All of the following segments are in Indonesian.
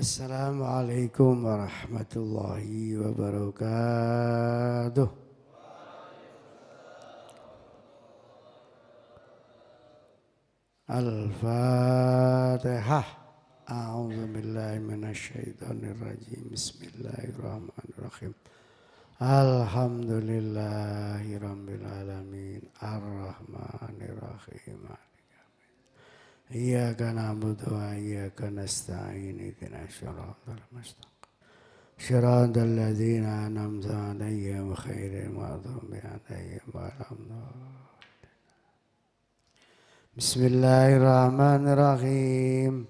Assalamualaikum warahmatullahi wabarakatuh. Al-Fatihah. A'udzu billahi minasyaitonir rajim. Bismillahirrahmanirrahim. Alhamdulillahi rabbil alamin. Ar-Rahmanir Rahim. Iyyaka na'budu wa iyyaka nasta'in. Ihdinas siratal mustaqim. Shiratal ladzina an'amta 'alaihim ghairil maghdubi 'alaihim waladdallin. Bismillahirrahmanirrahim.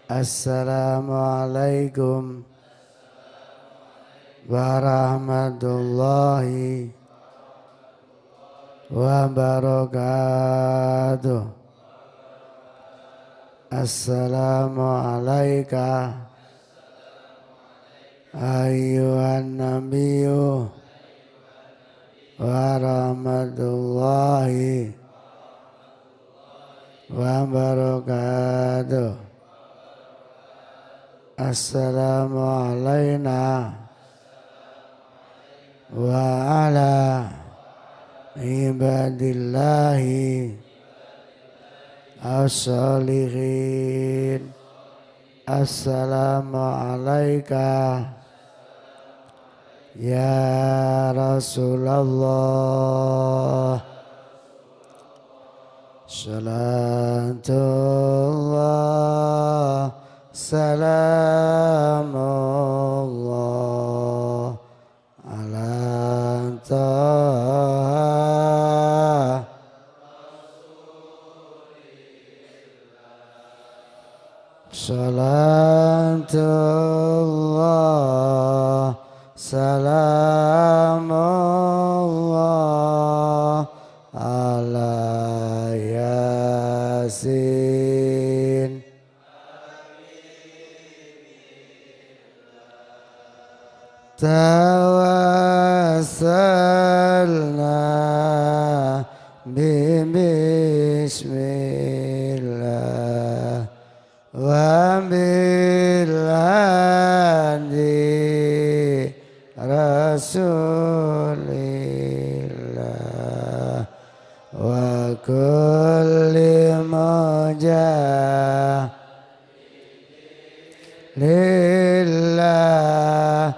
Assalamualaikum warahmatullahi wabarakatuh. Assalamualaikum ayyuhan nabiyyu warahmatullahi wabarakatuh. Assalamu alayna wa ala ibadillahi as-salihin. Assalamu alayka ya Rasulullah. Salatullah salamullah ala taha salatullah salamullah ala yasin. Tawassalna bismillah wa bil hadi rasulillah wa kulli lillah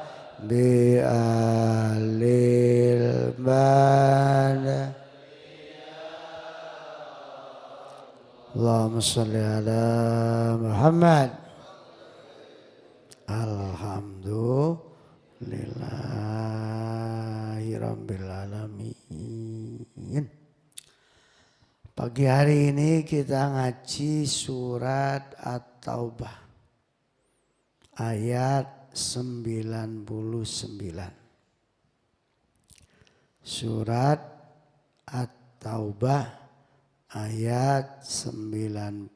bi alil bana. Allahumma sholli ala Muhammad. Alhamdulillahi rabbil alamin. Pagi hari ini kita ngaji surat At-Taubah ayat 99. Surat At-Taubah ayat 99.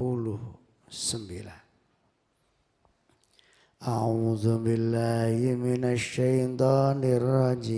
A'udzu billahi minasyaitonir rajim.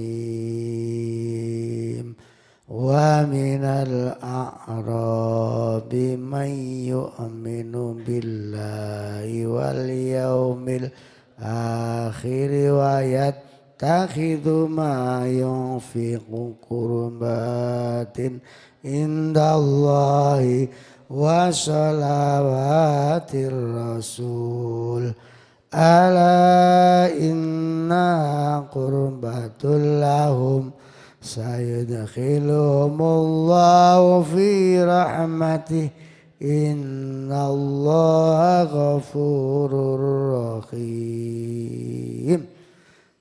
Wa minal a'rabi man yu'minu billahi wal yaumil akhir wa yattakhidhu ma yunfiqu qurbatin indallahi wa salawatir rasul. Ala inna qurbatul lahum sayadkhiluhumullahu fi rahmatih innallaha ghafurur rahim.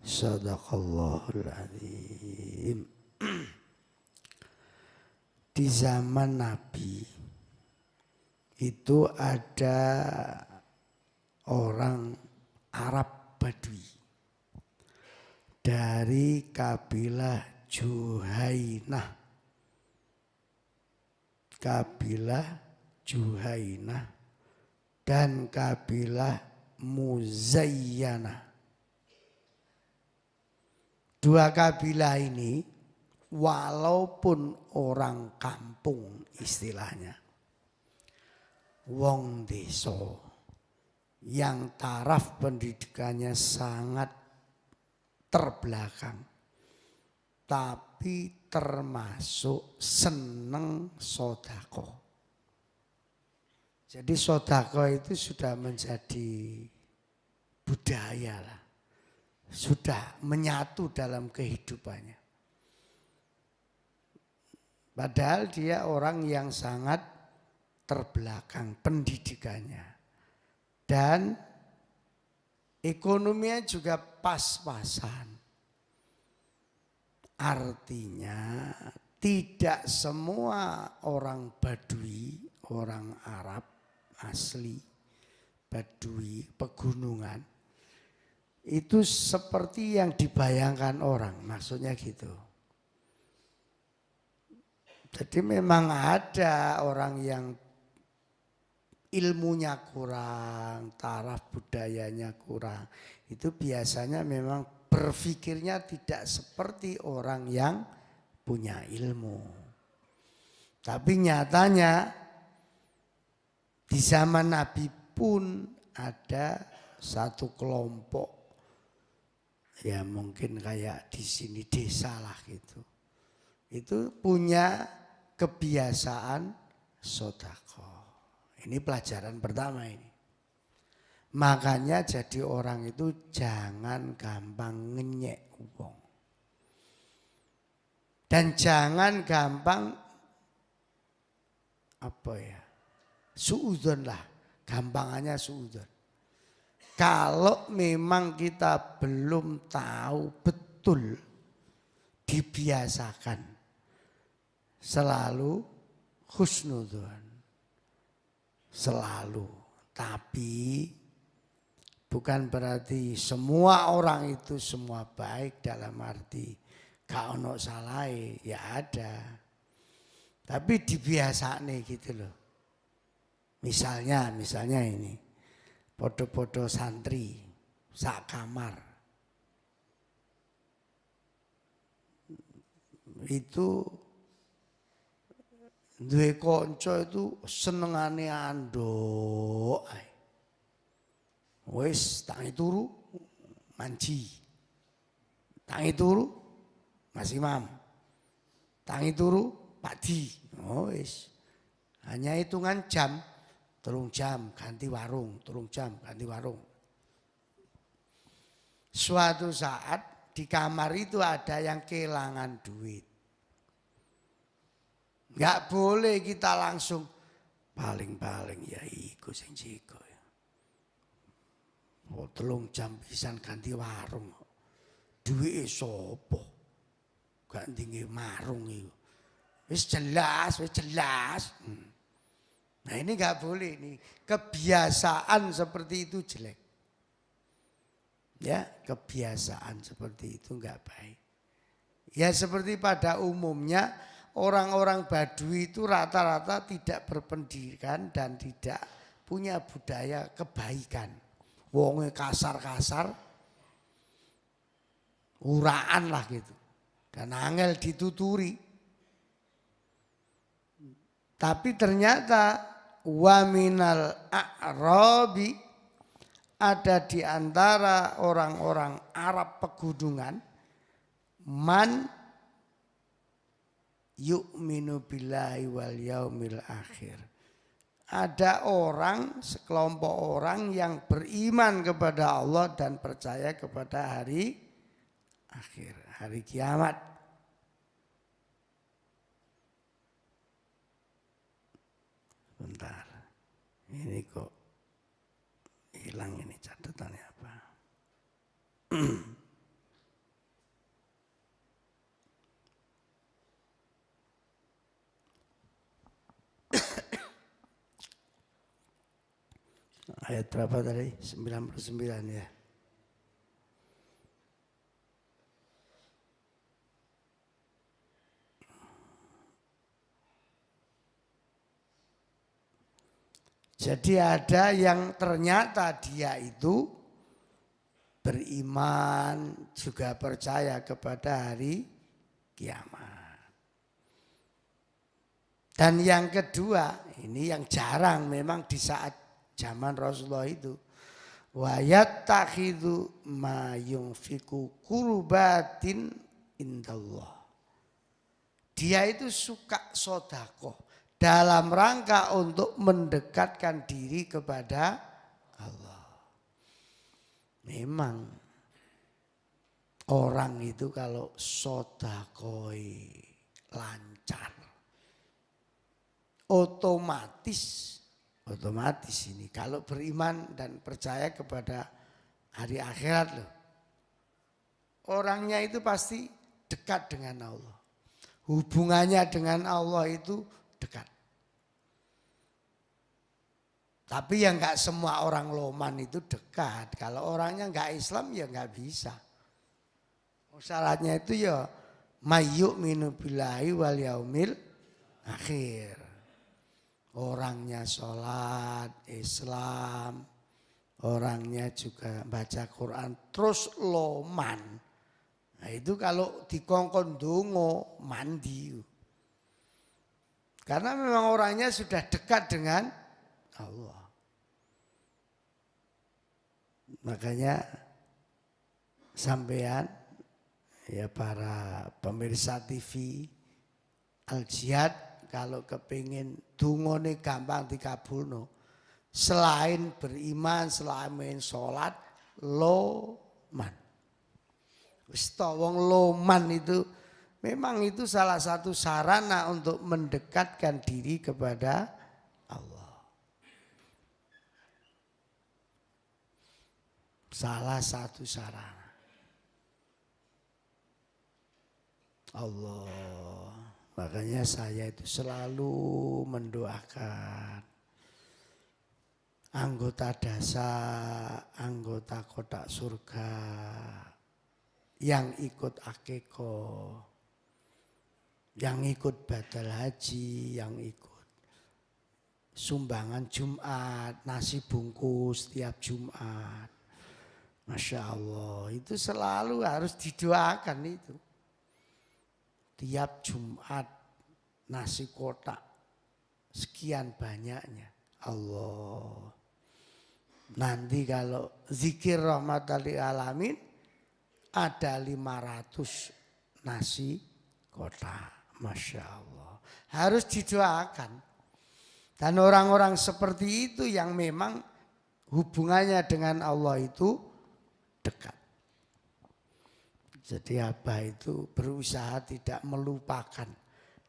Sadaqallahul azim. Di zaman Nabi itu ada orang Arab Badui dari kabilah Juhainah. Kabilah Juhainah dan kabilah Muzayyanah. Dua kabilah ini walaupun orang kampung istilahnya, wong desa, yang taraf pendidikannya sangat terbelakang, tapi termasuk seneng sodako. Jadi sodako itu sudah menjadi budaya lah, sudah menyatu dalam kehidupannya. Padahal dia orang yang sangat terbelakang pendidikannya. Dan ekonominya juga pas-pasan. Artinya tidak semua orang Badui, orang Arab asli, Badui, pegunungan, itu seperti yang dibayangkan orang, maksudnya gitu. Jadi memang ada orang yang ilmunya kurang, taraf budayanya kurang. Itu biasanya memang berpikirnya tidak seperti orang yang punya ilmu. Tapi nyatanya di zaman Nabi pun ada satu kelompok, ya mungkin kayak di sini desa lah gitu. Itu punya kebiasaan sedekah. Ini pelajaran pertama ini. Makanya jadi orang itu jangan gampang ngenyek uang. Dan jangan gampang suudzon lah. Gampangannya suudzon. Kalau memang kita belum tahu betul, dibiasakan selalu husnudzon. Selalu. Tapi bukan berarti semua orang itu semua baik, dalam arti gak ono salah, ya ada. Tapi dibiasane gitu loh. Misalnya ini. Podo-podo santri sak kamar. Itu duwe kanca itu senengane andok. Wis tangi turu manji. Tangi turu Mas Imam. Tangi turu Pak Di. Oh wis. Hanya hitungan jam, 3 jam ganti warung, 3 jam ganti warung. Suatu saat di kamar itu ada yang kehilangan duit. Enggak boleh kita langsung paling-paling ya iku sing jeko ya. Oh 3 jam pisan ganti warung. Duwike sapa? Ganti warung iku. Wis jelas. Nah ini enggak boleh nih. Kebiasaan seperti itu jelek. Ya, kebiasaan seperti itu enggak baik. Ya seperti pada umumnya orang-orang Baduy itu rata-rata tidak berpendidikan dan tidak punya budaya kebaikan. Wonge kasar-kasar, uraan lah gitu. Dan angel dituturi. Tapi ternyata waminal a'rabi, ada di antara orang-orang Arab pegunungan, man yu'minu billahi wal yaumil akhir. Ada orang, sekelompok orang yang beriman kepada Allah dan percaya kepada hari akhir, hari kiamat. Bentar, ini kok hilang ini catatannya apa? Ayat berapa tadi? 99 ya. Jadi ada yang ternyata dia itu beriman, juga percaya kepada hari kiamat. Dan yang kedua, ini yang jarang memang di saat zaman Rasulullah itu. wa yattakhidhu ma yunfiku qurbatin indallah. Dia itu suka sedekah dalam rangka untuk mendekatkan diri kepada Allah. Memang orang itu kalau sedekah lancar, otomatis ini kalau beriman dan percaya kepada hari akhirat loh, orangnya itu pasti dekat dengan Allah. Hubungannya dengan Allah itu dekat. Tapi yang nggak semua orang loman itu dekat. Kalau orangnya nggak Islam ya nggak bisa. Syaratnya itu ya mayyuk minu billahi wal yaumil akhir. Orangnya sholat, Islam, orangnya juga baca Quran, terus loman. Nah itu kalau dikongkon dongo mandi. Karena memang orangnya sudah dekat dengan Allah. Makanya sampean ya para pemirsa TV Al Jihad kalau kepingin dungone gampang dikabulno, selain beriman, selain sholat, loman. Wis wong loman itu memang itu salah satu sarana untuk mendekatkan diri kepada Allah. Salah satu sarana. Allah. Makanya saya itu selalu mendoakan anggota dasar, anggota kotak surga yang ikut akeko, yang ikut badal haji, yang ikut sumbangan Jumat, nasi bungkus tiap Jumat. Masya Allah, itu selalu harus didoakan itu. Tiap Jumat nasi kotak sekian banyaknya. Allah. Nanti kalau zikir rahmatan lil alamin ada 500 nasi kotak. Masya Allah. Harus didoakan. Dan orang-orang seperti itu yang memang hubungannya dengan Allah itu dekat. Jadi Abah itu berusaha tidak melupakan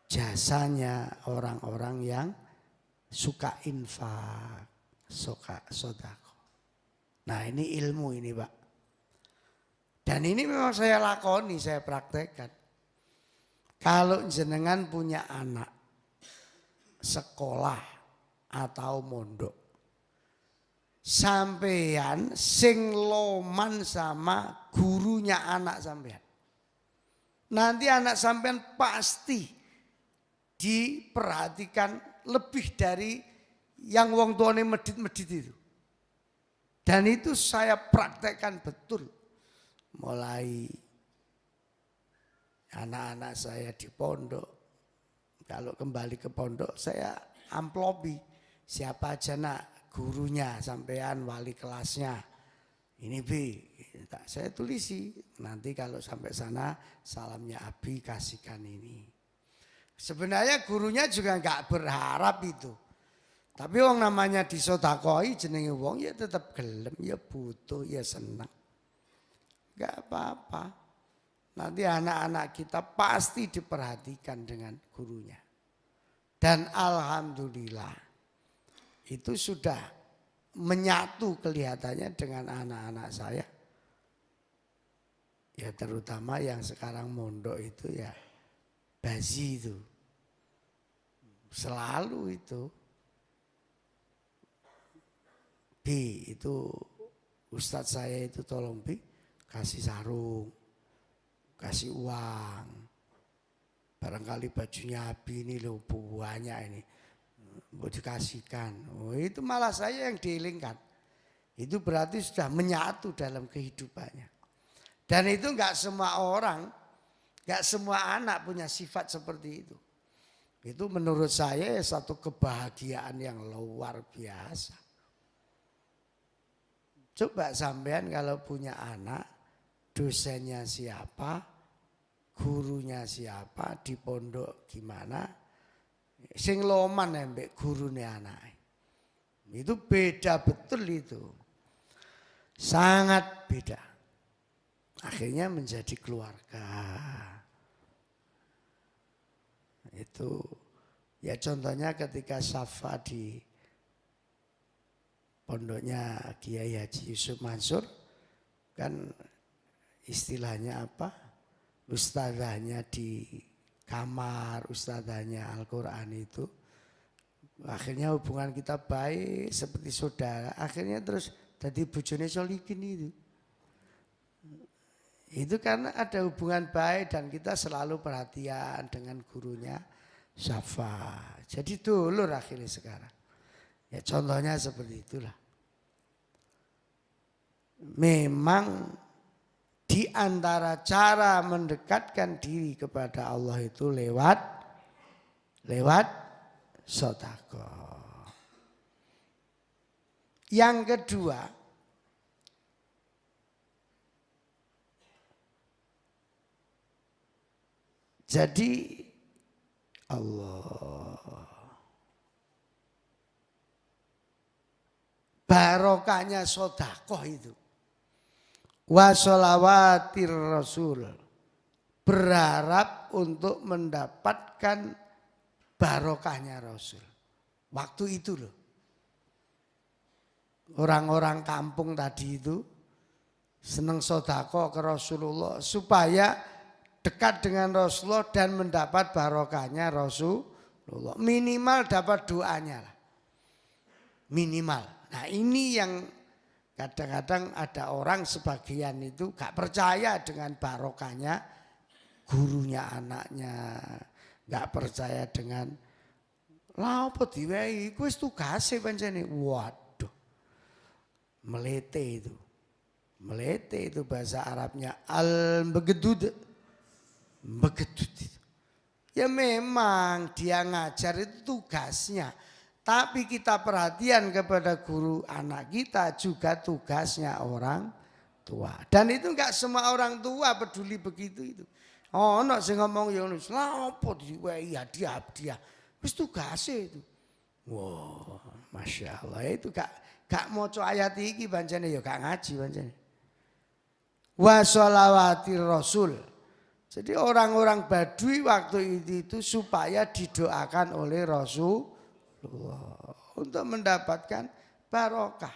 jasanya orang-orang yang suka infak, suka sedekah. Nah ini ilmu ini Pak. Dan ini memang saya lakoni, saya praktekkan. Kalau jenengan punya anak sekolah atau mondok, sampean sing loman sama gurunya anak sampean. Nanti anak sampean pasti diperhatikan lebih dari yang wong tuane medit-medit itu. Dan itu saya praktekkan betul. Mulai anak-anak saya di pondok, kalau kembali ke pondok saya amplopi siapa aja nak gurunya sampean, wali kelasnya. Ini B, saya tulisi. Nanti kalau sampai sana salamnya Abi kasihkan ini. Sebenarnya gurunya juga nggak berharap itu. Tapi wong namanya disodakoi jenenge wong ya tetap gelem, ya butuh, ya senang. Nggak apa-apa. Nanti anak-anak kita pasti diperhatikan dengan gurunya. Dan alhamdulillah itu sudah menyatu kelihatannya dengan anak-anak saya. Ya terutama yang sekarang mondok itu ya Bazi itu. Selalu itu. B itu Ustadz saya itu tolong B kasih sarung, kasih uang. Barangkali bajunya Abi ini loh banyak ini. Mau dikasihkan. Oh, itu malah saya yang diilingkan. Itu berarti sudah menyatu dalam kehidupannya. Dan itu enggak semua orang, enggak semua anak punya sifat seperti itu. Itu menurut saya satu kebahagiaan yang luar biasa. Coba sampean kalau punya anak, dosennya siapa, gurunya siapa, di pondok gimana, sing loman mbek gurune anak. Itu beda betul itu. Sangat beda. Akhirnya menjadi keluarga. Itu ya contohnya ketika Safa di pondoknya Kiai Haji Yusuf Mansur, kan istilahnya apa? Ustadzahnya di kamar, ustadzahnya Al-Quran itu. Akhirnya hubungan kita baik seperti saudara. Akhirnya terus jadi bojone Solikin itu. Itu karena ada hubungan baik dan kita selalu perhatian dengan gurunya Safa. Jadi dulur akhirnya sekarang. Ya contohnya seperti itulah. Memang di antara cara mendekatkan diri kepada Allah itu lewat sedekah. Yang kedua, jadi Allah barokahnya sedekah itu. Wa sholawatir Rasul, berharap untuk mendapatkan barokahnya Rasul. Waktu itu loh. Orang-orang kampung tadi itu senang sedekah ke Rasulullah supaya dekat dengan Rasulullah dan mendapat barokahnya Rasulullah. Minimal dapat doanya lah. Minimal. Nah ini yang kadang-kadang ada orang sebagian itu gak percaya dengan barokahnya gurunya anaknya. Gak percaya dengan lah apa diwehi wis tugase pancene. Waduh. Melete itu. Melete itu bahasa Arabnya al-begedud. Begedud itu. Ya memang dia ngajar itu tugasnya. Tapi kita perhatian kepada guru anak kita juga tugasnya orang tua. Dan itu enggak semua orang tua peduli begitu itu. Oh, no sing ngomong ya ngono, lha opo diwehi hadiah. Wis tugase itu. Wah, Masya Allah itu gak maca ayat iki pancene ya gak ngaji pancene. Wa sholawatir Rasul. Jadi orang-orang Badui waktu itu supaya didoakan oleh Rasulullah untuk mendapatkan barokah.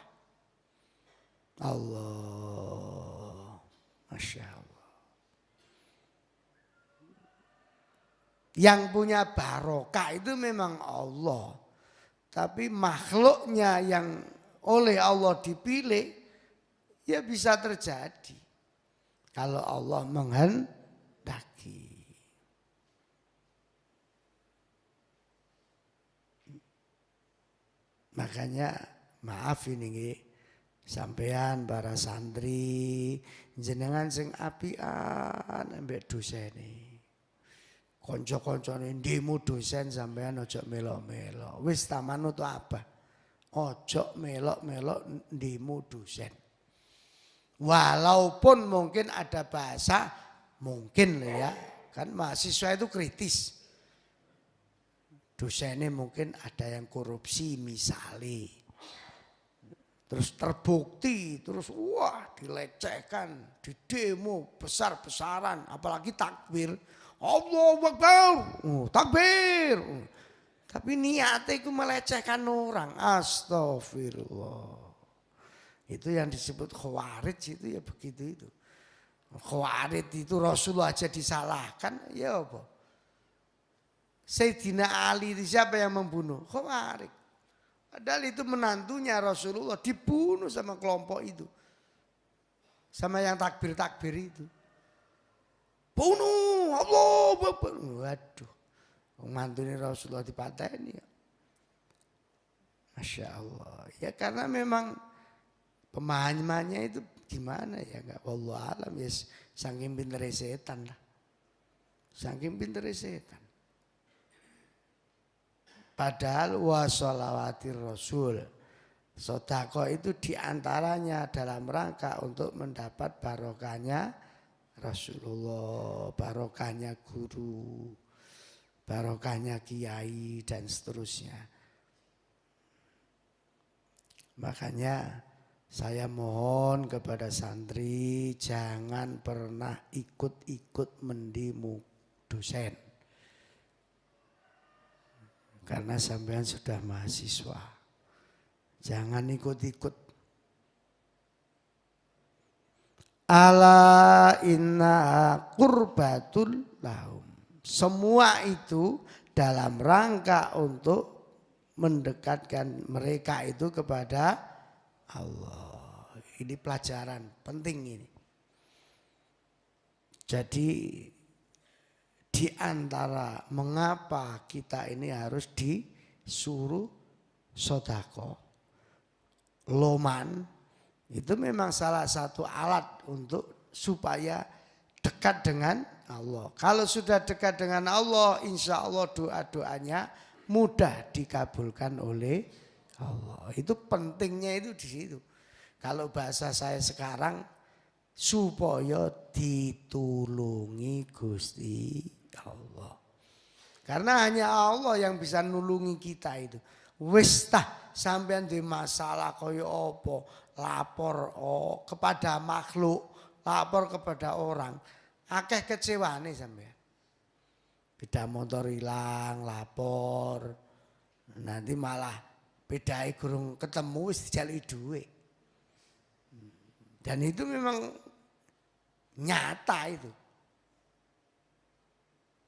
Allah, Masya Allah. Yang punya barokah itu memang Allah. Tapi makhluknya yang oleh Allah dipilih ya bisa terjadi. Kalau Allah menghendaki. Makanya maaf ini sampean para santri jenengan sing apian ambek dosene. Kanca-kancane demo dosen sampean ojo melok-melok. Wis ta manut apa? Ojo melok-melok demo dosen. Walaupun mungkin ada bahasa mungkin ya, kan mahasiswa itu kritis. Dosennya mungkin ada yang korupsi misalnya. Terus terbukti, terus wah dilecehkan, didemo besar-besaran, apalagi takbir. Allahu Akbar, takbir. Tapi niatnya itu melecehkan orang, astagfirullah. Itu yang disebut khawarij itu ya begitu itu. Khawarij itu Rasulullah aja disalahkan, ya apa? Sayyidina Ali itu siapa yang membunuh? Khawarij. Padahal itu menantunya Rasulullah dibunuh sama kelompok itu. Sama yang takbir-takbir itu. Bunuh, Allah. Waduh. Menantunya Rasulullah dipateni ya. Masya Allah. Ya karena memang pemahamannya itu gimana ya enggak. Wallahu alam ya saking pinter setan lah. Saking pinter setan. Padahal wa sholawatir Rasul. Sodako itu diantaranya dalam rangka untuk mendapat barokahnya Rasulullah, barokahnya guru, barokahnya kiai dan seterusnya. Makanya saya mohon kepada santri jangan pernah ikut-ikut mendimu dosen. Karena sampean sudah mahasiswa. Jangan ikut-ikut. Ala inna qurbatul lahum. Semua itu dalam rangka untuk mendekatkan mereka itu kepada Allah. Ini pelajaran penting ini. Jadi di antara mengapa kita ini harus disuruh sodako, loman, itu memang salah satu alat untuk supaya dekat dengan Allah. Kalau sudah dekat dengan Allah, insya Allah doa-doanya mudah dikabulkan oleh Allah. Itu pentingnya itu di situ. Kalau bahasa saya sekarang, supaya ditulungi Gusti Allah. Karena hanya Allah yang bisa nulungi kita itu. Wis tah sampean di masalah kaya apa, lapor kepada makhluk, lapor kepada orang. Akeh kecewane sampean. Beda motor hilang, lapor. Nanti malah bedai gurung ketemu wis dijalui duit. Dan itu memang nyata itu.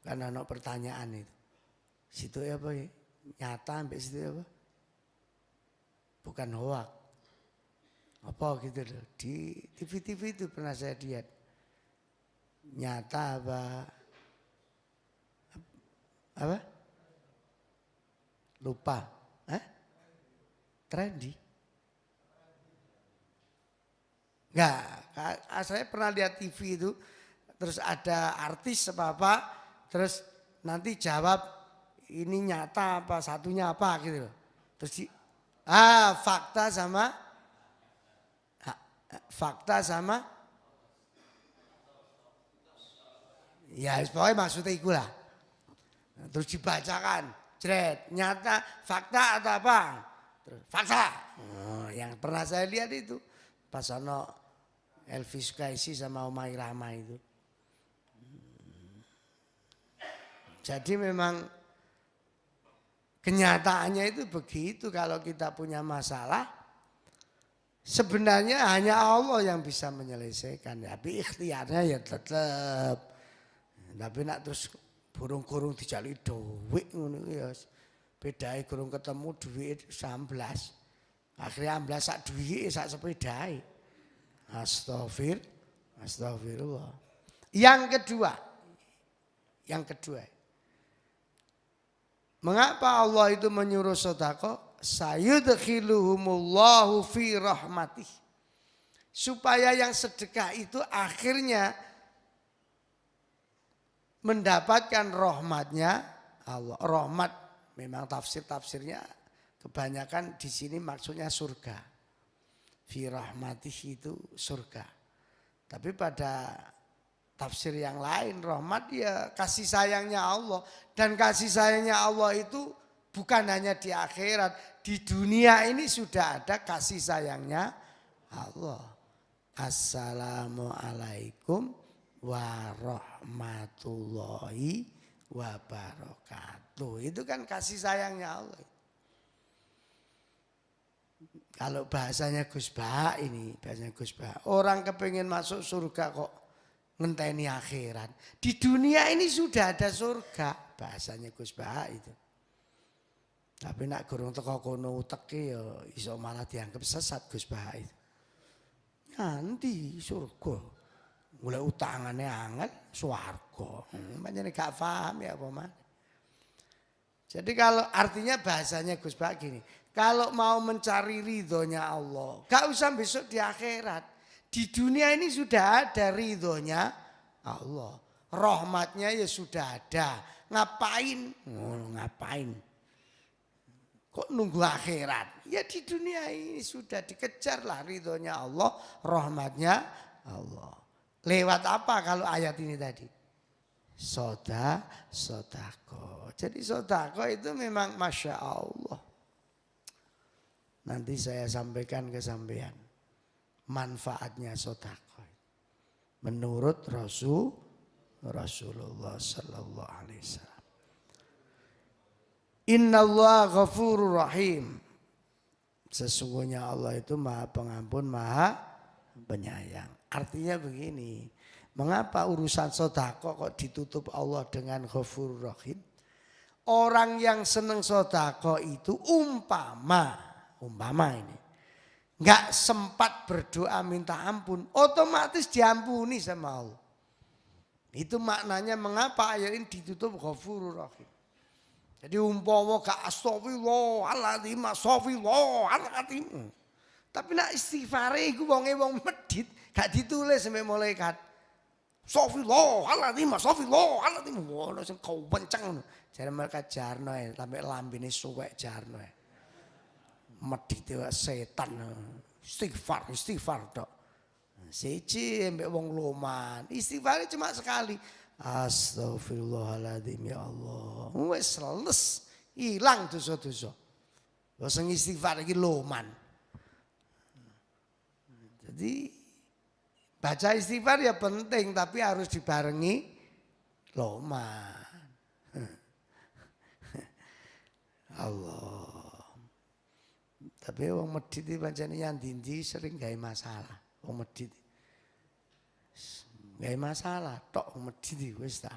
Karena ada pertanyaan itu. Situ apa ya? Nyata sampai situ apa? Bukan hoak. Apa gitu loh. Di TV-TV itu pernah saya lihat. Nyata apa? Lupa. Trendy. Enggak, saya pernah lihat TV itu. Terus ada artis apa-apa. Terus nanti jawab ini nyata apa, satunya apa gitu. Terus fakta sama ya pokoknya maksudnya itu lah. Terus dibacakan, jret, nyata, fakta atau apa? Terus, fakta. Yang pernah saya lihat itu pas ono Elvis Kaisi sama Omai Rama itu. Jadi memang kenyataannya itu begitu. Kalau kita punya masalah, sebenarnya hanya Allah yang bisa menyelesaikan. Tapi ikhtiarnya ya tetap. Tapi nak terus burung-burung dijali duit ngono ya. Bedai kurung ketemu duit 11. Akhirnya 11 sak duit sak sepedai. Astagfirullah. Yang kedua. Mengapa Allah itu menyuruh sedekah? Sayudkhiluhumullahu fi rahmatih. Supaya yang sedekah itu akhirnya mendapatkan rahmatnya Allah. Rahmat memang tafsirnya kebanyakan di sini maksudnya surga. Fi rahmatih itu surga. Tapi pada tafsir yang lain rahmat ya kasih sayangnya Allah. Dan kasih sayangnya Allah itu bukan hanya di akhirat. Di dunia ini sudah ada kasih sayangnya Allah. Assalamualaikum warahmatullahi wabarakatuh. Itu kan kasih sayangnya Allah. Kalau bahasanya Gus Bah ini, orang kepengen masuk surga kok ngenteni akhirat. Di dunia ini sudah ada surga, bahasanya Gus Bah itu. Tapi nak gurung teko kono uteke ya iso malah dianggap sesat Gus Bah itu. Nanti surga. Mulai utangane angel swarga. Pancen gak paham ya apa mana. Jadi kalau artinya bahasanya Gus Bah gini, kalau mau mencari ridhonya Allah, gak usah besok di akhirat. Di dunia ini sudah ada ridhonya Allah. Rahmatnya ya sudah ada. Ngapain? Ngapain? Kok nunggu akhirat? Ya di dunia ini sudah dikejar lah ridhonya Allah, rahmatnya Allah. Lewat apa kalau ayat ini tadi? Sodako. Jadi sodako itu memang Masya Allah. Nanti saya sampaikan ke sampean manfaatnya sodako. Menurut Rasulullah Sallallahu Alaihi Wasallam. Innallaha ghafurur rahim. Sesungguhnya Allah itu maha pengampun, maha penyayang. Artinya begini, mengapa urusan sodako kok ditutup Allah dengan ghafurur rahim? Orang yang senang sodako itu umpama ini nggak sempat berdoa minta ampun, otomatis diampuni sama Allah. Itu maknanya mengapa ayat ini ditutup ghafurur rahim. Jadi umpama gak astagfirullahaladzim, astagfirullahaladzim. Tapi nak istighfar iku wong medit gak ditulis sampai malaikat. Astagfirullahaladzim, astagfirullahaladzim. Ngono sing kau penceng. Jare malaikat jarno sampai lambene suwek jarno. Medit setan. Istighfar tok. Siji mbek wong loman. Istighfar cuma sekali. Astagfirullahaladzim ya Allah. Wes seles, hilang dosa-dosa. Wes istighfar iki loman. Jadi baca istighfar ya penting tapi harus dibarengi loman. Allah. Tapi wong medit iki pancen nyandindi sering gawe masalah. Wong medit. Gak masalah, tok medit wis ta.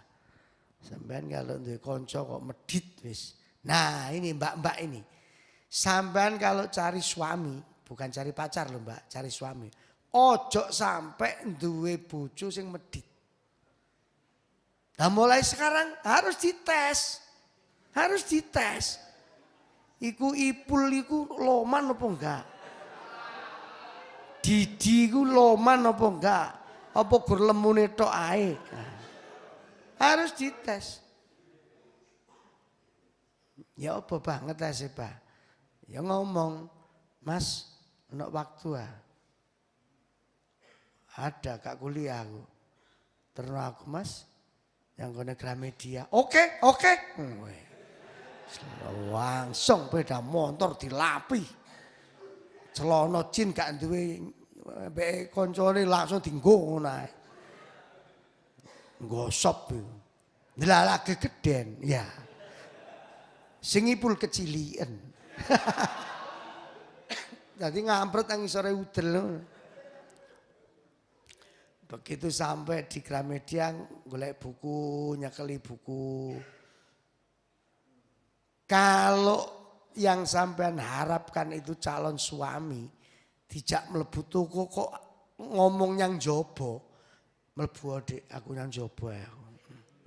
Sampean kalau duwe kanca kok medit wis. Nah, ini mbak-mbak ini. Sampean kalau cari suami, bukan cari pacar loh Mbak, cari suami. Ojo sampai duwe bojo sing medit. Nah, mulai sekarang harus dites. Harus dites. Iku ipul iku loman apa enggak? Didi iku loman apa enggak? Apa gur lemune tok ae. Harus dites. Ya apa banget sih Pak. Ya ngomong, Mas, ono waktu ada kak kuliah aku. Terus aku Mas, yang kena Gramedia. Oke. Langsung beda motor dilapi. Celana jin gak duwe mbek koncone langsung dienggo ngono ae. Gosop. Ndelalake gedhen, ya. Sing ipul kecilian. Jadi ngampret nang isore udel. Begitu sampai di Gramedia golek buku, nyekeli buku. Kalau yang sampean harapkan itu calon suami, dijak mlebu toko kok ngomong yang jobo. Mlebu Dik, aku yang jobo ya.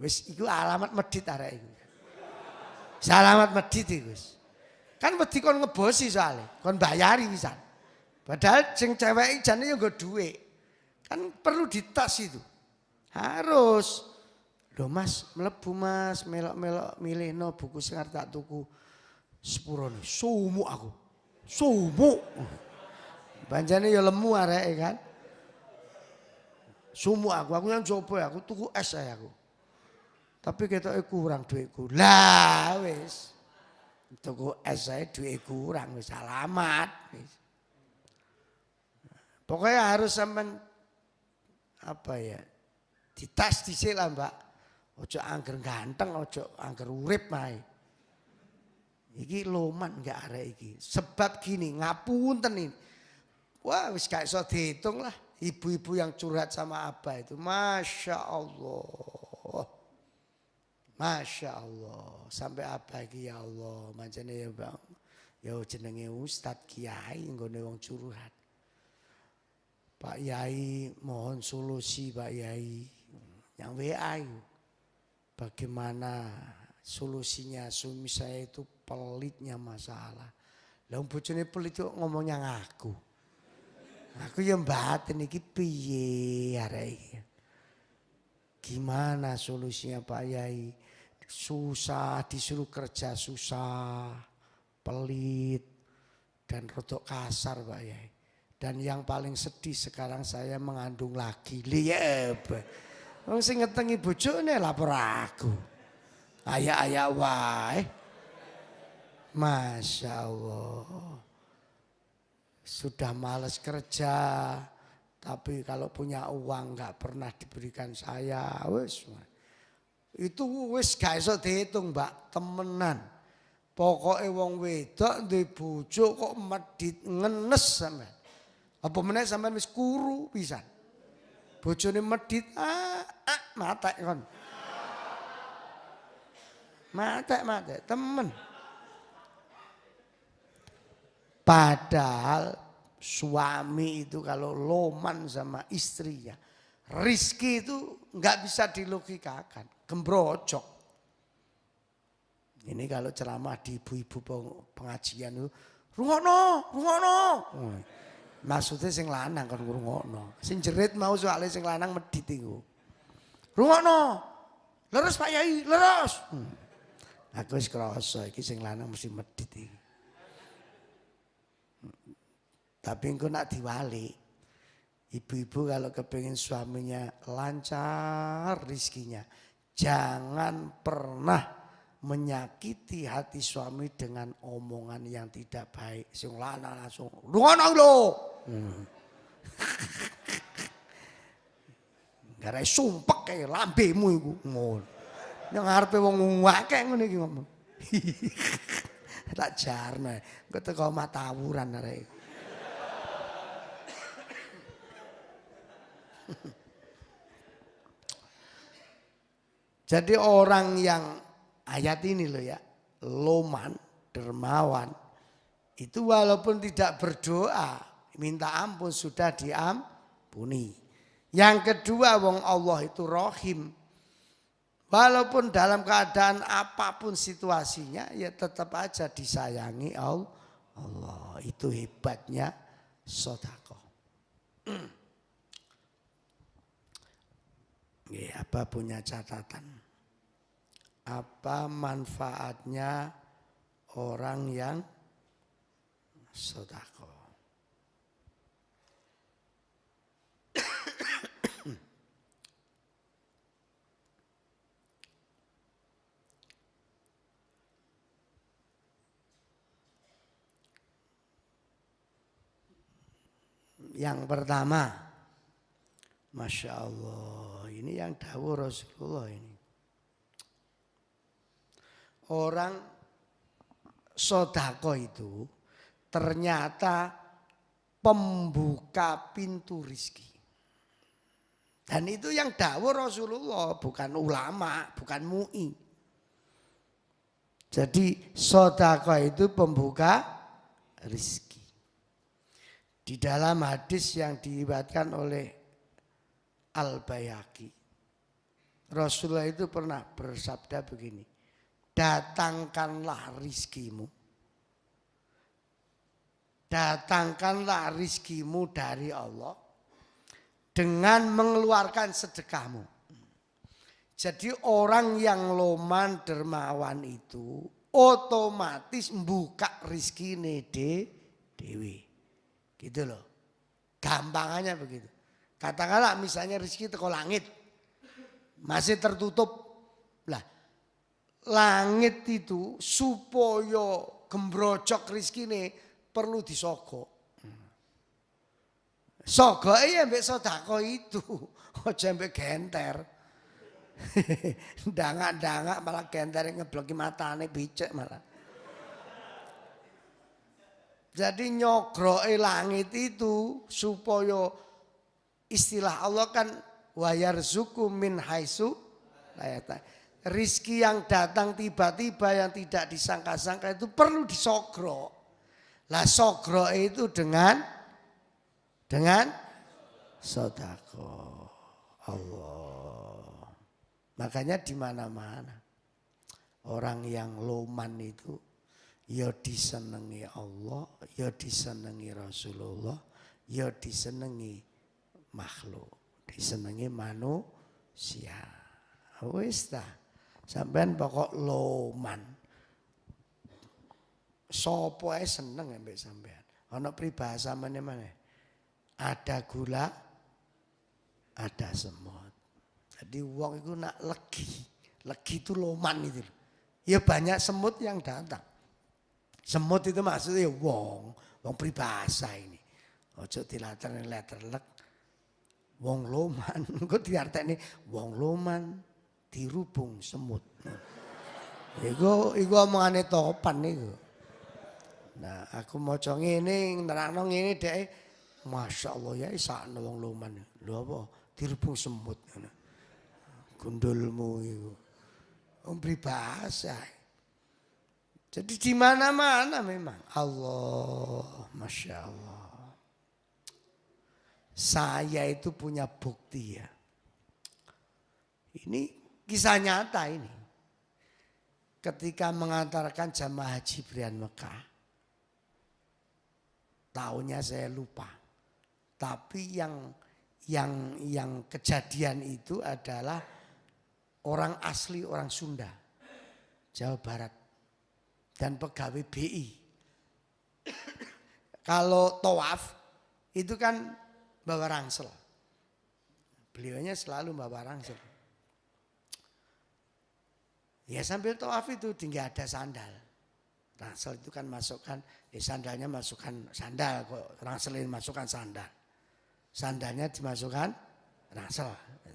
Wis iku alamat medit arek iku. Alamat medit iku wis. Kan wedi kon ngebosi soalnya, kon bayari pisan. Padahal sing cewek jane yo nggo dhuwit. Kan perlu ditas itu. Harus. Loh Mas, mlebu Mas, melok-melok milihno buku sing arep tak tuku. Sepurone, sumuk aku. Sumuk. Banjane ya lemu areke kan. Sumuk aku yang coba aku tuku es aku. Tapi ketoke kurang duitku. Lah wis. Tuku es ae duit kurang wis alamat wis. Pokoknya harus sampean apa ya? Dites dhisik lah, Mbak. Ojo angger ganteng, ojo angger urip mae. Iki loman enggak arek iki. Sebab gini, ngapunten ini. Wah, wis gak iso dihitung lah. Ibu-ibu yang curhat sama Abah itu. Masya Allah. Masya Allah. Sampai Abah iki ya Allah. Mancane ya Bang. Ya jenenge Ustadz Kiai nggone wong curhat. Pak Yai mohon solusi Pak Yai. Yang WA itu. Bagaimana solusinya suami saya itu pelitnya masalah. Lah bojone pelit itu ngomongnya ngaku. Aku yang batin iki piye arek iki. Gimana solusinya Pak Yai? Susah, disuruh kerja susah, pelit. dan rodok kasar Pak Yai. Dan yang paling sedih sekarang saya mengandung lagi. Lihat, wong sing ngetengi bojone lapor aku. Ayak-ayak wae. Masya Allah. Sudah males kerja, tapi kalau punya uang nggak pernah diberikan saya. Wis. Itu wis gak iso dihitung Mbak, temenan. Pokoknya wong wedok duwe bojo kok medit ngenes sampean. Apa meneh sampean wis kuru pisan. Bojone medit matek kon. Matek temen. Padahal suami itu kalau loman sama istrinya, rizki itu nggak bisa dilogikakan, gembrojok. Ini kalau ceramah di ibu-ibu pengajian itu, rungokno. Maksudnya sing lanang kan rungokno. Sing jerit mau soalnya sing lanang medit iku. Rungokno. Leres Pak Yai, leres. Aku wis krasa iki sing lanang mesti medit iki. Tapi engko nak diwali, ibu-ibu kalau kepingin suaminya lancar rizkinya, jangan pernah menyakiti hati suami dengan omongan yang tidak baik. Sing lanang langsung, "Lungono lho." Gara sumpek kae lambemu iku ngono. Nang ngarepe wong akeh ngene iki ngomong. Tak jarno, engko teko omah tawuran arek. Jadi orang yang ayat ini loh ya, loman, dermawan, itu walaupun tidak berdoa, minta ampun sudah diampuni. Yang kedua, wong Allah itu rohim. Walaupun dalam keadaan apapun situasinya, ya tetap aja disayangi Allah. Itu hebatnya sedekah. Apa punya catatan? Apa manfaatnya orang yang sedekah? Yang pertama, Masya Allah, ini yang dawuh Rasulullah ini. Orang sedekah itu ternyata pembuka pintu rizki. Dan itu yang dawuh Rasulullah, bukan ulama, bukan MUI. Jadi sedekah itu pembuka rizki. Di dalam hadis yang diriwayatkan oleh Al-Baihaqi, Rasulullah itu pernah bersabda begini, datangkanlah rizkimu. Datangkanlah rizkimu dari Allah dengan mengeluarkan sedekahmu. Jadi orang yang loman dermawan itu otomatis membuka rizkine dewi. Gitu loh. Gampangannya begitu. Katakanlah misalnya rezeki teko langit. Masih tertutup. Lah, langit itu supaya gembrojok rezekine perlu disogok. Sogoke ya mbek sedekah itu. Aja mbek genter. Dangak-dangak malah genter ngebloki matane bicek malah. Jadi nyogroke langit itu supaya istilah Allah kan wayarzuku min haitsu la yahtasib. Rizki yang datang tiba-tiba yang tidak disangka-sangka itu perlu disogro. Lah sogro itu dengan sedekah Allah. Makanya di mana-mana orang yang loman itu ya disenengi Allah, ya disenengi Rasulullah, ya disenengi makhluk, disenengi manusia. Wis ta, sampean pokok loman. Sopo ae seneng ambek sampean. Ana pribahasa meneh-meneh. Ada gula, ada semut. Jadi wong itu nak legi itu loman itu. Ya banyak semut yang datang. Semut itu maksudnya wong pribahasa ini. Ojo dilater-leterlek. Wong loman, kok diartekne wong loman dirubung semut. Iku omongane topan niku. Nah, aku maca ngene, nerangno ngene dhek. Masyaallah ya sakno wong loman. Lho apa? Dirubung semut ngono. Gundulmu iku. Wong pribahasa. Jadi di mana-mana memang. Allah, Masya Allah. Saya itu punya bukti ya. Ini kisah nyata ini. Ketika mengantarkan jamaah haji Brian Mekah. Tahunnya saya lupa. Tapi yang kejadian itu adalah orang asli orang Sunda. Jawa Barat. Dan pegawai BI. Kalau tawaf itu kan bawa rangsel. Beliaunya selalu bawa rangsel. Ya sambil tawaf itu tinggal ada sandal. Rangsel itu kan masukkan, sandalnya masukkan sandal. Kok rangsel ini masukkan sandal. Sandalnya dimasukkan rangsel.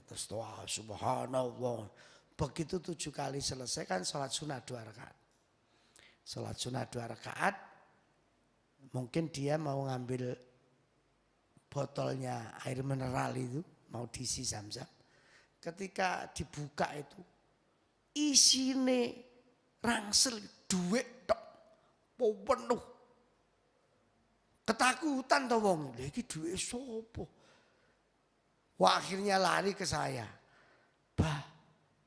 Terus tawaf subhanallah. Begitu 7 kali selesai kan sholat sunnah 2 rakaat. Sholat sunnah 2 rakaat. Mungkin dia mau ngambil botolnya air mineral itu mau diisi zam-zam. Ketika dibuka itu isine rangsel duit tok penuh. Ketakutan to wong, lha iki duit sapa? Wah, akhirnya lari ke saya. Bah,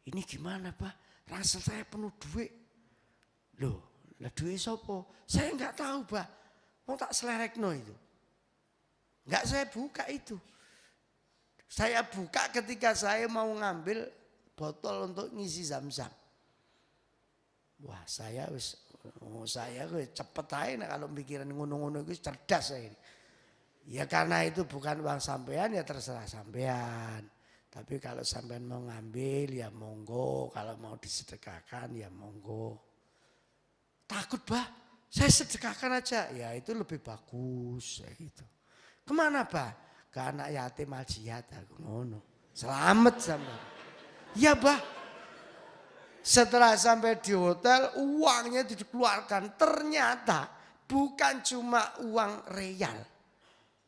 ini gimana, Bah? Rangsel saya penuh duit. Loh, lah duit sapa? Saya enggak tahu, Bah. Mau tak selerekno itu. Enggak saya buka itu. Saya buka ketika saya mau ngambil botol untuk ngisi zam-zam. Wah saya cepet aja kalau mikirin ngono-ngono itu cerdas saya ini. Ya karena itu bukan uang sampean ya terserah sampean. Tapi kalau sampean mau ngambil ya monggo. Kalau mau disedekahkan ya monggo. Takut Bah, saya sedekahkan aja. Ya itu lebih bagus gitu. Kemana Bah? Ke anak yatim al jihad aku ngono. Selamat sampean. Ya Bah. Setelah sampai di hotel uangnya dikeluarkan. Ternyata bukan cuma uang real.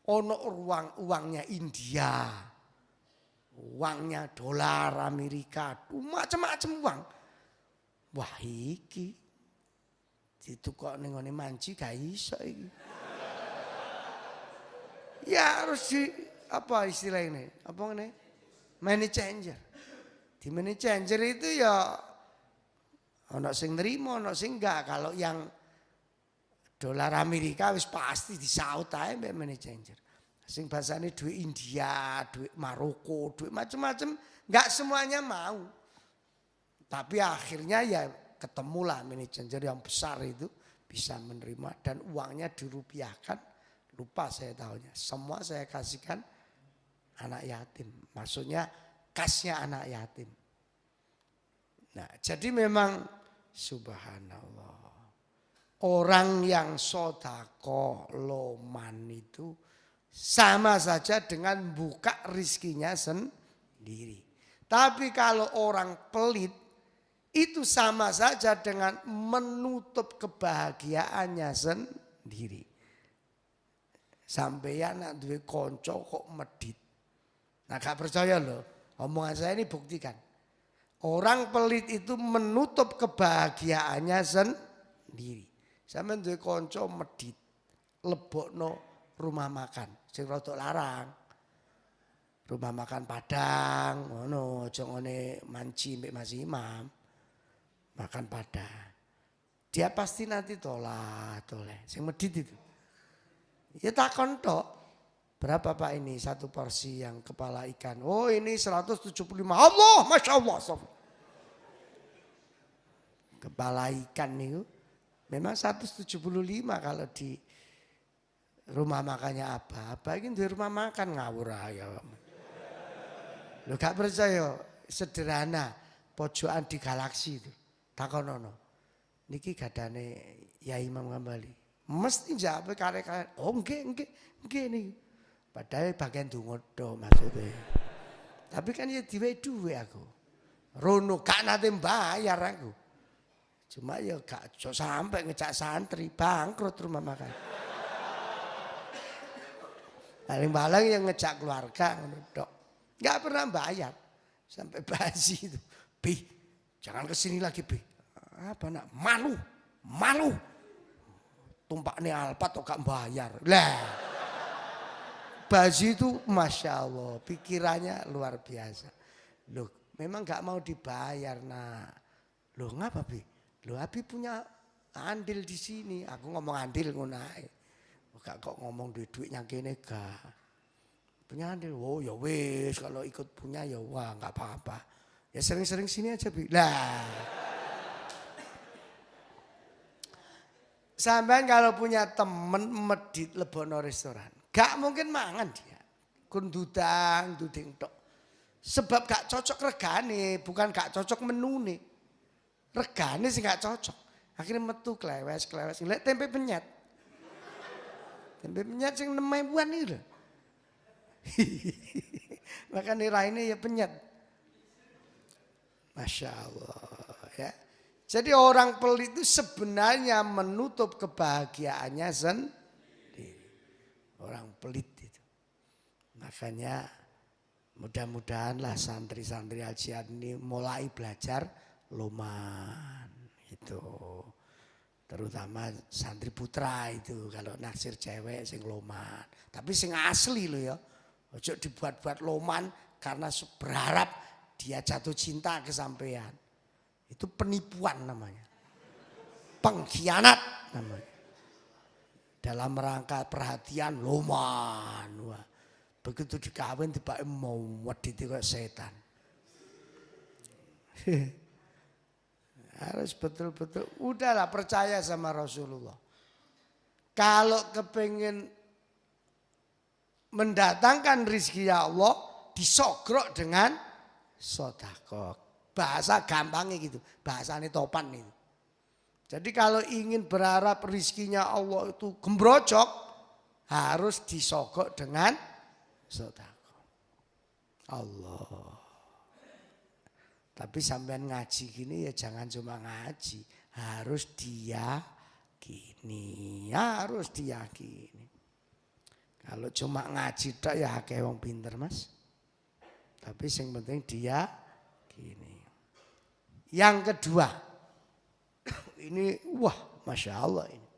Ono uangnya India. Uangnya dolar Amerika. Macam-macam uang. Wah iki. Ditukok ning ngene manci gak iso iki. Ya harus di apa istilah ini? Apa ini? Money changer. Di money changer itu ya ono sing nrimo, ono sing enggak. Kalau yang dolar Amerika wis pasti disaut ae mbek money changer. Sing bahasane duit India, duit Maroko, duit macam-macam, enggak semuanya mau. Tapi akhirnya ya ketemulah money changer yang besar itu bisa menerima dan uangnya dirupiahkan. Lupa saya tahunya. Semua saya kasihkan anak yatim. Maksudnya kasnya anak yatim. Nah jadi memang subhanallah. Orang yang sodako loman itu sama saja dengan buka rizkinya sendiri. Tapi kalau orang pelit itu sama saja dengan menutup kebahagiaannya sendiri. Sampeyan nak duwe kanca kok medit. Nah gak percaya loh, omongan saya ini buktikan. Orang pelit itu menutup kebahagiaannya sendiri. Sampeyan duwe kanca medit, lebokno rumah makan, sing rada larang. Rumah makan Padang, ngono, aja ngene manci mbek Mas Imam. Makan Padang. Dia pasti nanti toleh, sing medit itu. Ya takon tok. Berapa Pak ini satu porsi yang kepala ikan? Oh ini 175. Allah, Masya Allah. Kepala ikan itu Memang 175 kalau di rumah makannya apa ini di rumah makan ngawur ya. Lo gak percaya sederhana pojokan di galaksi itu. Takonono. Niki gadane Yai Imam Ghazali. Mesti jawab karek-karek. Oh nggih nih. Padahal bagian donga tok maksudnya. Tapi kan ya diwe duwe aku. Rono gak nate bayar aku. Cuma ya gak sampai ngecak santri bangkrut rumah makan. Paling-paling yang ngecak keluarga ngono tok. Gak pernah bayar sampai basi itu. Bi, jangan kesini lagi Bi. Apa nak? Malu. Tumpaknya Alphard kok gak bayar. Lah. Basi itu Masya Allah pikirannya luar biasa. Loh memang gak mau dibayar nak. Loh ngapa Bi? Loh Abi punya andil di sini. Aku ngomong andil ngono ae. Gak kok ngomong duit-duitnya kene gak. Punya andil. Oh ya wis kalau ikut punya ya wah gak apa-apa. Ya sering-sering sini aja Bi. Lah. Sampai kalau punya temen medit lebono restoran. Gak mungkin mangan dia. Kun dudang tok. Sebab gak cocok regane. Bukan gak cocok menune. Regane sih gak cocok. Akhirnya metu klewes. Lihat tempe penyet. Tempe penyet sing 6.000-an itu lho. Makan raine ya penyet. Masya Allah ya. Jadi orang pelit itu sebenarnya menutup kebahagiaannya sendiri. Orang pelit itu. Makanya mudah-mudahanlah santri-santri Al-Jihad ini mulai belajar loman. Itu. Terutama santri putra itu kalau naksir cewek sing loman. Tapi sing asli loh ya. Ojo dibuat-buat loman karena berharap dia jatuh cinta ke sampean. Itu penipuan namanya. Pengkhianat namanya. Dalam rangka perhatian loman. Wah. Begitu dikawin tiba-tiba mau wedite kayak setan. Harus betul-betul udahlah percaya sama Rasulullah. Kalau kepengen mendatangkan rizki ya Allah disogrok dengan sedekah. Bahasa gampangnya gitu, bahasanya topan itu. Jadi kalau ingin berharap rizkinya Allah itu gembrojok harus disogok dengan sedekah. Allah. Tapi sampean ngaji gini ya jangan cuma ngaji. Harus diyakini. Kalau cuma ngaji tok ya akeh wong pinter Mas. Tapi yang penting diyakini. Yang kedua. Ini wah Masya Allah ini.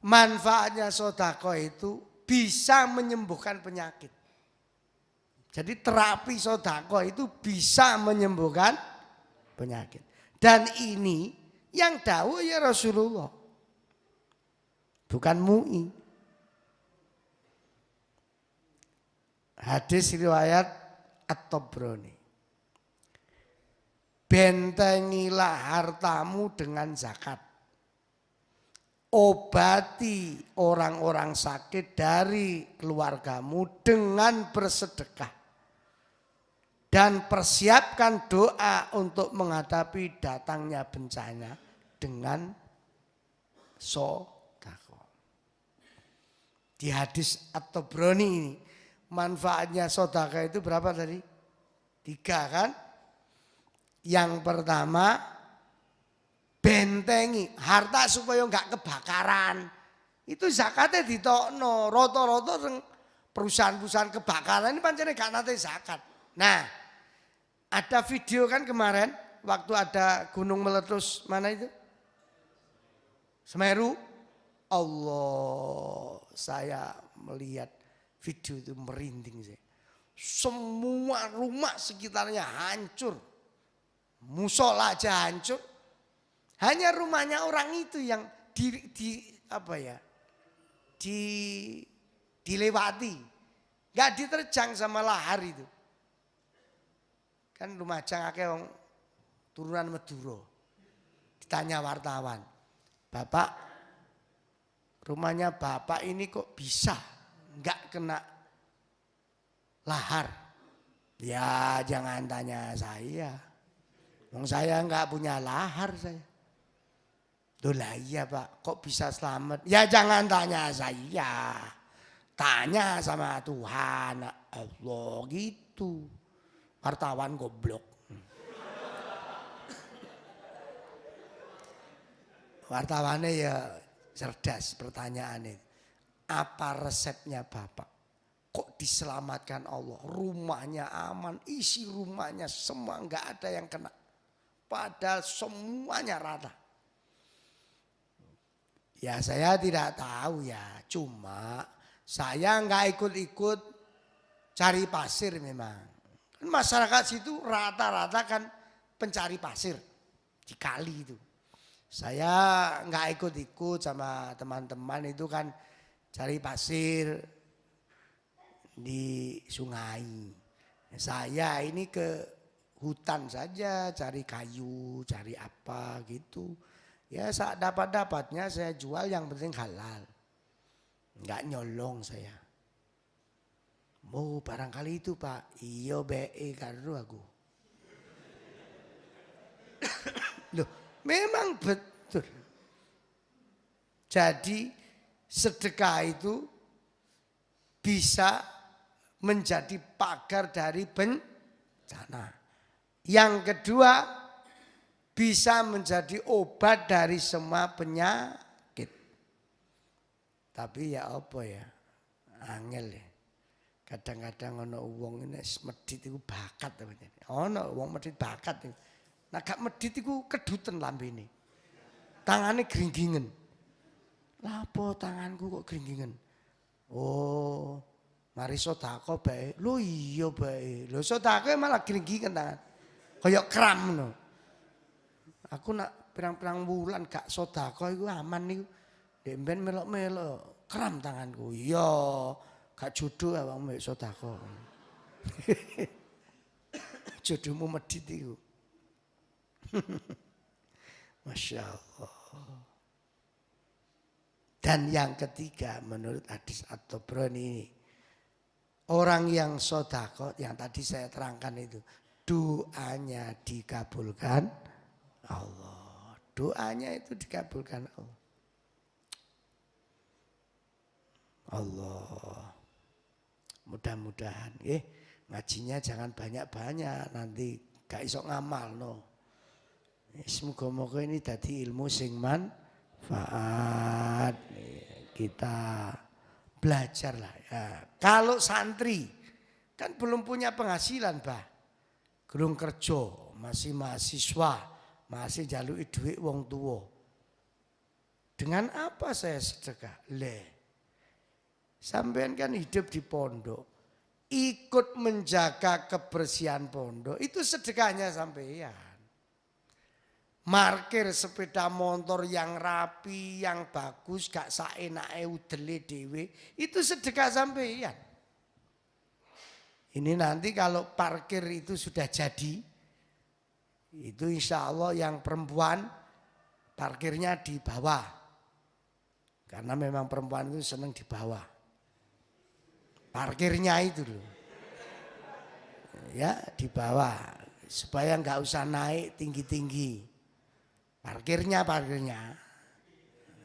Manfaatnya sedekah itu bisa menyembuhkan penyakit. Jadi terapi sedekah itu bisa menyembuhkan penyakit. Dan ini yang dawuh ya Rasulullah. Bukan MUI. Hadis riwayat At-Tabrani. Bentengilah hartamu dengan zakat. Obati orang-orang sakit dari keluargamu dengan bersedekah. Dan persiapkan doa untuk menghadapi datangnya bencana dengan sedekah. Di hadis At-Tabrani ini manfaatnya sedekah itu berapa tadi? 3 kan? Yang pertama bentengi harta supaya enggak kebakaran. Itu zakatnya ditokno. Roto-roto perusahaan-perusahaan kebakaran ini pancene gak nate zakat. Nah, ada video kan kemarin waktu ada gunung meletus mana itu? Semeru. Allah, saya melihat video itu merinding saya. Semua rumah sekitarnya hancur. Musola aja hancur. Hanya rumahnya orang itu yang dilewati. Gak diterjang sama lahar itu. Kan Lumajang akeh wong turunan Madura. Ditanya wartawan, Bapak, rumahnya Bapak ini kok bisa nggak kena lahar? Ya jangan tanya saya. Wong saya nggak punya lahar saya. Lah iya Pak, kok bisa selamat? Ya jangan tanya saya. Tanya sama Tuhan Allah gitu. Wartawan goblok. Wartawannya ya cerdas pertanyaannya. Apa resepnya Bapak? Kok diselamatkan Allah? Rumahnya aman, isi rumahnya semua nggak ada yang kena. Padahal semuanya rata. Ya saya tidak tahu ya, cuma saya nggak ikut-ikut cari pasir memang. Masyarakat situ rata-rata kan pencari pasir di kali itu. Saya nggak ikut-ikut sama teman-teman itu kan cari pasir di sungai. Saya ini ke hutan saja cari kayu, cari apa gitu. Ya saat dapat-dapatnya saya jual yang penting halal. Enggak nyolong saya. Oh barangkali itu Pak. Iya be karo aku. Loh memang betul. Jadi sedekah itu bisa menjadi pagar dari bencana. Yang kedua bisa menjadi obat dari semua penyakit. Tapi ya apa ya, angel ya. Kadang-kadang ono wong ini medit itu bakat. Ono wong medit bakat. Nah gak medit itu kedutan lambene. Tangannya geringgingen. Lapo tanganku kok geringgingen? Oh, mari sedekah bae. Lho iya bae. Lho sedekah malah geringgingen tangan. Kayak kram no. Aku nak pirang-pirang bulan gak sedekah iku aman niku. Ndek ben melok-melok kram tanganku. Iya, gak jodoh awakmu mek sedekah. Jodohmu medit iku. Masya Allah. Dan yang ketiga menurut hadis At-Tabrani ini. Orang yang sedekah yang tadi saya terangkan itu. Doanya dikabulkan Allah. Doanya itu dikabulkan Allah. Allah. Mudah-mudahan ngajinya jangan banyak-banyak nanti gak iso ngamal no. Semoga-moga ini dadi ilmu sing manfaat. Kita belajar lah ya. Kalau santri kan belum punya penghasilan bah. Gelung kerja, masih mahasiswa, masih jaluk duit wong tua. Dengan apa saya sedekah? Sampean kan hidup di pondok, ikut menjaga kebersihan pondok, itu sedekahnya sampean. Markir sepeda motor yang rapi, yang bagus, gak saenake udele dhewe, itu sedekah sampean. Ini nanti kalau parkir itu sudah jadi, itu insya Allah yang perempuan parkirnya di bawah. Karena memang perempuan itu senang di bawah. Parkirnya itu loh. Ya di bawah. Supaya nggak usah naik tinggi-tinggi. Parkirnya.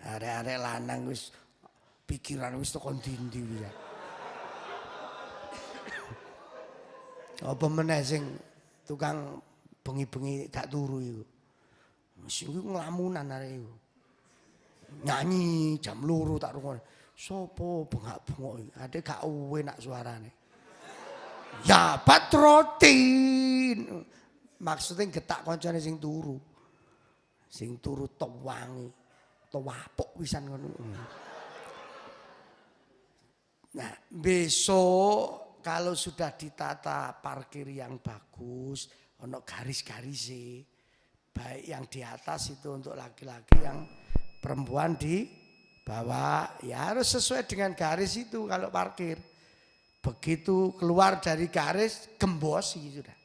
Arek-arek lanang wis pikiran wis tekan dindi ya. Apa meneh sing tukang bengi-bengi gak turu iku. Wis iku nglamunan arek iku. Nyanyi jam 2 tak rungokne. Sopo bengak-bengok iki? Ade gak enak suarane. Ya patrotin. Maksudnya getak koncone sing turu. Sing turu tok wangi, tok wapuk pisan ngono. Nah, besok kalau sudah ditata parkir yang bagus, ono garis-garis baik yang di atas itu untuk laki-laki, yang perempuan di bawah, ya harus sesuai dengan garis itu kalau parkir. Begitu keluar dari garis, gembos sudah.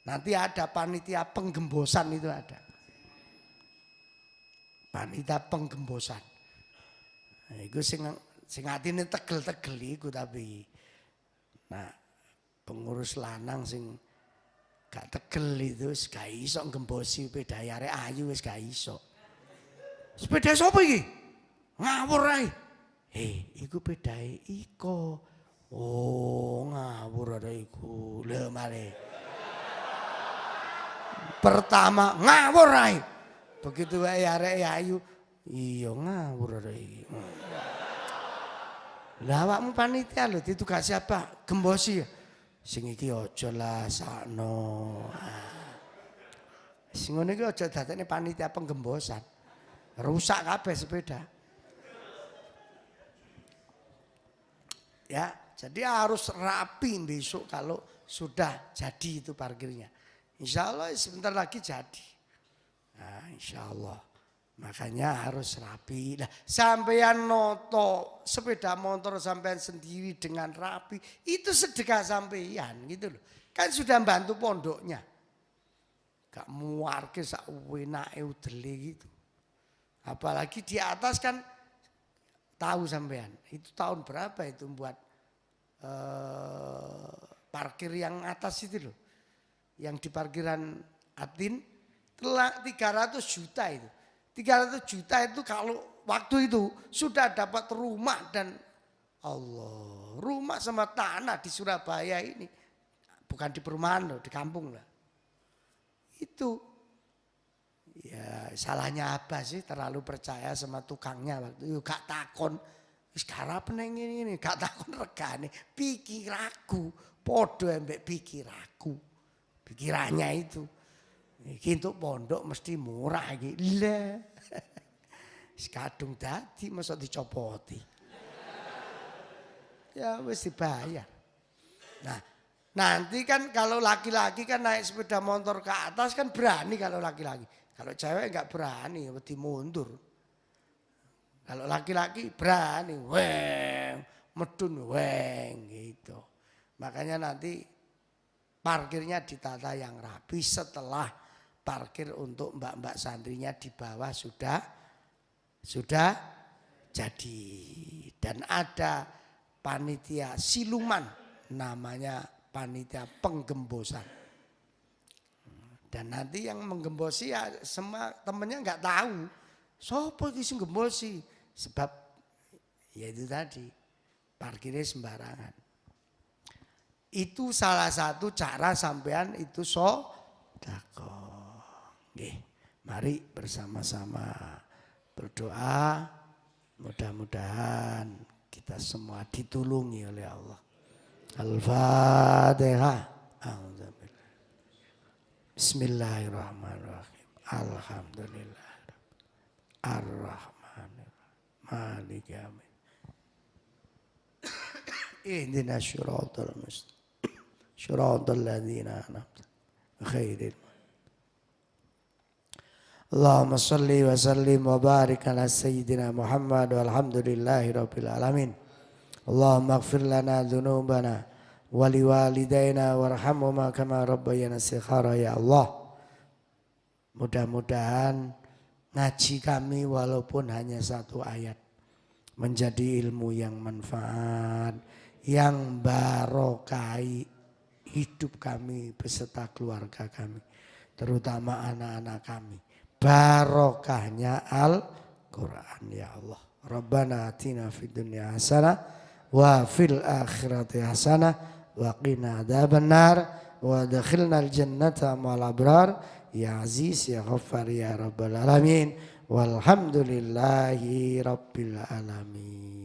Nanti ada panitia penggembosan itu ada. Panitia penggembosan. Nah, iku sing atine tegel-tegel iku tapi. Nah, pengurus lanang sing gak tegel itu wis gak iso ngembosi pedae arek ayu wis gak iso. Sepeda sapa iki? Ngawur ae. Iku pedae iko. Oh, ngawur arek iku. Lha male. Pertama ngawur ae. Begitu wae arek ayu, iya ngawur arek iki. Lah awakmu panitia lho ditugasi apa? Gembosi ya. Sing iki aja lah sakno. Sing ngene iki aja dadekne panitia penggembosan. Rusak kabeh sepeda. Ya, jadi harus rapi besok kalau sudah jadi itu parkirnya. Insya Allah sebentar lagi jadi. Nah, insya Allah. Makanya harus rapi. Nah, sampean noto sepeda motor sampean sendiri dengan rapi, itu sedekah sampean gitu loh. Kan sudah bantu pondoknya. Gak muarke sak wenake udele gitu. Apalagi di atas kan tahu sampean. Itu tahun berapa itu buat parkir yang atas itu loh. Yang di parkiran Atin telah 300 juta itu. 300 juta itu kalau waktu itu sudah dapat rumah dan Allah, rumah sama tanah di Surabaya ini. Bukan di perumahan loh, di kampung lah. Itu ya salahnya apa sih terlalu percaya sama tukangnya waktu itu. Gak takon, sekarang peneng ini gak takon regane. Pikir aku, podo embek pikir aku. Pikirannya itu. Iki untuk pondok mesti murah iki. Lah. Sekadung dadi masa dicopoti. Ya wis dibayar. Nah, nanti kan kalau laki-laki kan naik sepeda motor ke atas kan berani kalau laki-laki. Kalau cewek enggak berani, wedi mundur. Kalau laki-laki berani, weng, medun weng gitu. Makanya nanti parkirnya ditata yang rapi setelah parkir untuk mbak-mbak santrinya di bawah sudah jadi. Dan ada panitia siluman namanya panitia penggembosan. Dan nanti yang menggembosi ya semua temennya nggak tahu. Sopo iki sing gembosi? Sebab ya itu tadi parkirnya sembarangan. Itu salah satu cara sampean itu sedekah. Nggih, mari bersama-sama berdoa, mudah-mudahan kita semua ditulungi oleh Allah. Al-Fatihah. Bismillahirrahmanirrahim. Alhamdulillah. Ar-Rahmanirrahim. Maliki yaumiddin. Ihdinas siratal mustaqim. Siratal ladzina an'amta 'alaihim. Allahumma salli wa sallim wa barik ala sayyidina Muhammad walhamdulillahi rabbil alamin. Allahumma ighfir lana dzunubana wa liwalidayna warhamhuma kama rabbayana shighara ya Allah. Mudah-mudahan ngaji kami walaupun hanya satu ayat menjadi ilmu yang manfaat, yang barokai hidup kami beserta keluarga kami, terutama anak-anak kami. Barokahnya Al-Quran ya Allah. Rabbana atina fid dunya hasanah wa fil akhirati hasanah wa qina adzabannar wa adkhilnal jannata ma'al abrar ya aziz ya ghaffar ya rabbal alamin walhamdulillahi rabbil alamin.